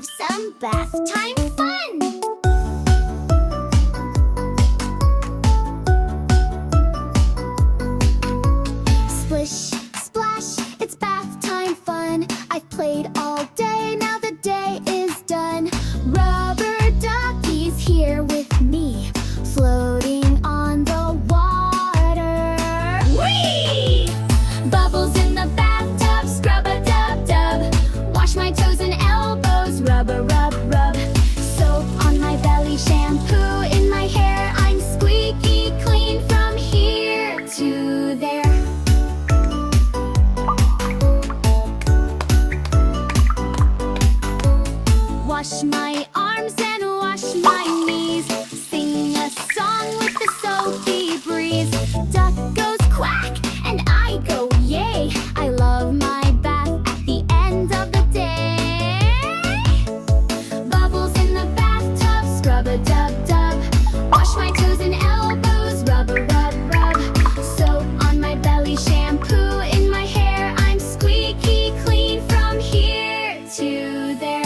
have some bath time fun! Splish, splash, it's bath time fun. I've played all day, now the day is done. Rubber duckies here with me, floating on the water. Whee! Bubbles in the bathtub, scrub-a-dub-dub. Wash my toes and elbows, rub-a-rub-rub. Soap on my belly, shampoo in my hair. I'm squeaky clean from here to there. Wash my arms and wash my knees. Sing a song with the soapy breeze. Duck goes quack and I go yay. I love my bath at the end of the day. Bubbles in the bathtub, scrub-a-dub-dub. Wash my toes and elbows, rub-a-rub-rub. Soap on my belly, shampoo in my hair. I'm squeaky clean from here to there.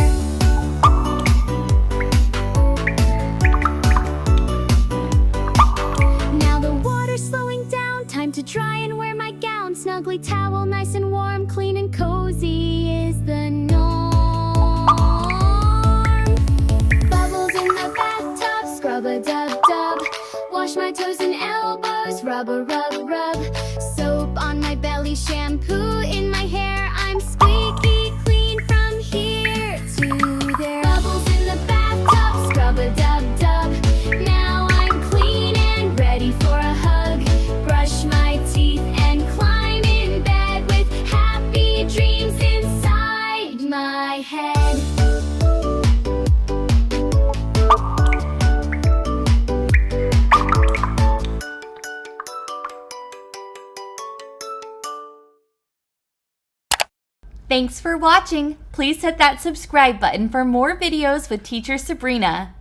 Now the water's slowing down, time to try and wear my gown. Snuggly towel, nice and warm, clean and cozy is the norm. Bubbles in the bathtub, scrub-a-dub-dub. Wash my toes and elbows, rub-a-rub-rub. Soap on my belly, shampoo in my hair. I'm squeaky clean from here to there. Bubbles in the bathtub, scrub-a-dub-dub. Now I'm clean and ready for a hug. Brush my teeth and climb in bed with happy dreams inside my head. Thanks for watching. Please hit that subscribe button for more videos with Teacher Sabrina.